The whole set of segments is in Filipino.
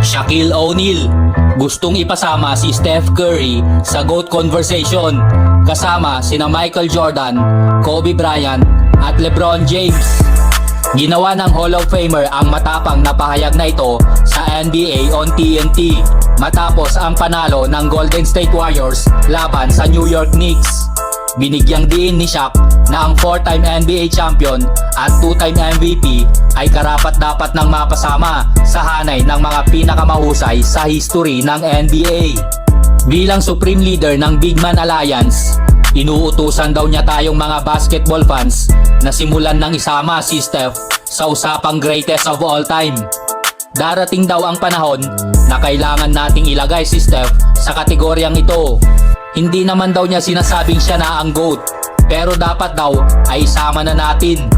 Shaquille O'Neal gustong ipasama si Steph Curry sa GOAT conversation kasama sina Michael Jordan, Kobe Bryant at LeBron James. Ginawa ng Hall of Famer ang matapang na pahayag na ito sa NBA on TNT matapos ang panalo ng Golden State Warriors laban sa New York Knicks. Binigyang diin ni Shaq na ang 4-time NBA champion at 2-time MVP ay karapat-dapat nang mapasama sa hanay ng mga pinakamahusay sa history ng NBA. Bilang supreme leader ng Big Man Alliance, inuutusan daw niya tayong mga basketball fans na simulan ng isama si Steph sa usapang greatest of all time. Darating daw ang panahon na kailangan nating ilagay si Steph sa kategoryang ito. Hindi naman daw niya sinasabing siya na ang GOAT, pero dapat daw ay isama na natin.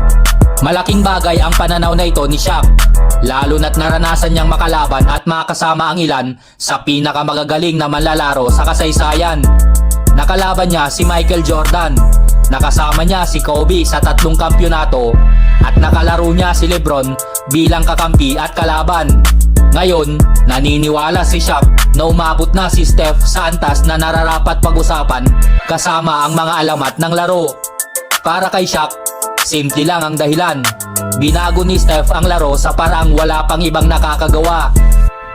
Malaking bagay ang pananaw na ito ni Shaq, lalo na't naranasan niyang makalaban at makasama ang ilan sa pinakamagagaling na manlalaro sa kasaysayan. Nakalaban niya si Michael Jordan, nakasama niya si Kobe sa 3 kampyonato, at nakalaro niya si LeBron bilang kakampi at kalaban. Ngayon, naniniwala si Shaq na umabot na si Steph sa antas na nararapat pag-usapan kasama ang mga alamat ng laro. Para kay Shaq, simple lang ang dahilan. Binago ni Steph ang laro sa paraang wala pang ibang nakakagawa.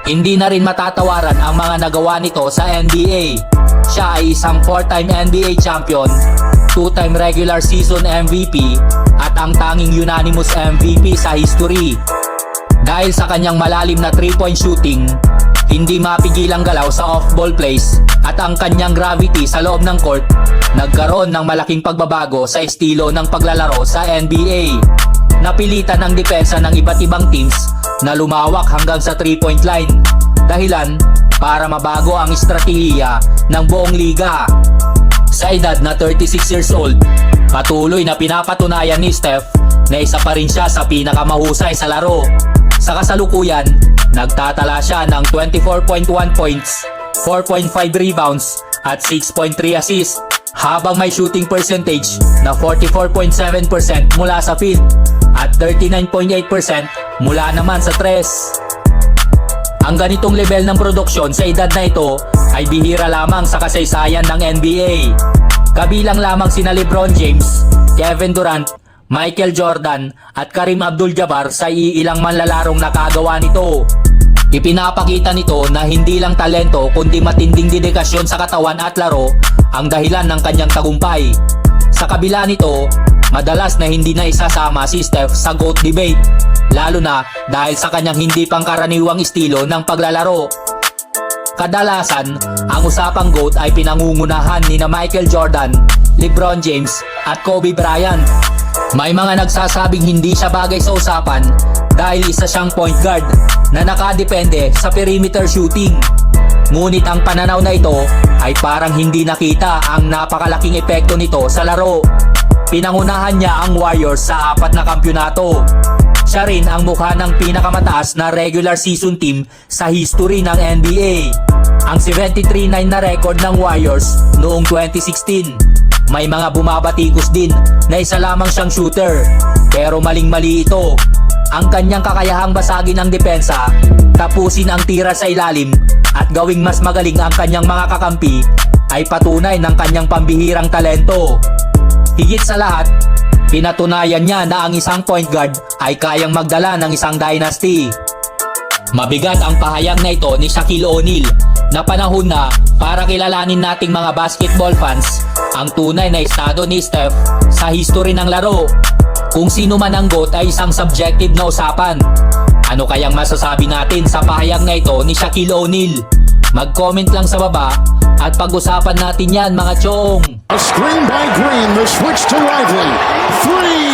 Hindi na rin matatawaran ang mga nagawa nito sa NBA. Siya ay isang 4-time NBA champion, 2-time regular season MVP at ang tanging unanimous MVP sa history. Dahil sa kanyang malalim na 3-point shooting, hindi mapigil ang galaw sa off-ball plays at ang kanyang gravity sa loob ng court, nagkaroon ng malaking pagbabago sa estilo ng paglalaro sa NBA. Napilitan ang depensa ng iba't ibang teams na lumawak hanggang sa 3-point line, dahilan para mabago ang estratehiya ng buong liga. Sa edad na 36 years old, patuloy na pinapatunayan ni Steph na isa pa rin siya sa pinakamahusay sa laro. Sa kasalukuyan, nagtatala siya ng 24.1 points, 4.5 rebounds at 6.3 assists, habang may shooting percentage na 44.7% mula sa field at 39.8% mula naman sa tres. Ang ganitong level ng produksyon sa edad na ito ay bihira lamang sa kasaysayan ng NBA. Kabilang lamang sina LeBron James, Kevin Durant, Michael Jordan at Kareem Abdul-Jabbar sa iilang manlalarong nakagawa nito. Ipinapakita nito na hindi lang talento kundi matinding dedikasyon sa katawan at laro ang dahilan ng kanyang tagumpay. Sa kabila nito, madalas na hindi na isasama si Steph sa GOAT debate, lalo na dahil sa kanyang hindi pangkaraniwang estilo ng paglalaro. Kadalasan, ang usapang GOAT ay pinangungunahan ni na Michael Jordan, LeBron James at Kobe Bryant. May mga nagsasabing hindi siya bagay sa usapan dahil isa siyang point guard na nakadepende sa perimeter shooting. Ngunit ang pananaw na ito ay parang hindi nakita ang napakalaking epekto nito sa laro. Pinangunahan niya ang Warriors sa 4 na kampyonato. Siya rin ang mukha ng pinakamataas na regular season team sa history ng NBA. Ang 73-9 na record ng Warriors noong 2016. May mga bumabatikos din na isa lamang siyang shooter, pero maling-mali ito. Ang kanyang kakayahang basagin ang depensa, tapusin ang tira sa ilalim at gawing mas magaling ang kanyang mga kakampi ay patunay ng kanyang pambihirang talento. Higit sa lahat, pinatunayan niya na ang isang point guard ay kayang magdala ng isang dynasty. Mabigat ang pahayag na ito ni Shaquille O'Neal na panahon na para kilalanin nating mga basketball fans ang tunay na estado ni Steph sa history ng laro. Kung sino man ang GOAT ay isang subjective na usapan. Ano kayang masasabi natin sa pahayag na ito ni Shaquille O'Neal? Mag-comment lang sa baba at pag-usapan natin yan mga chong. A screen by Green, the switch to Lively. 3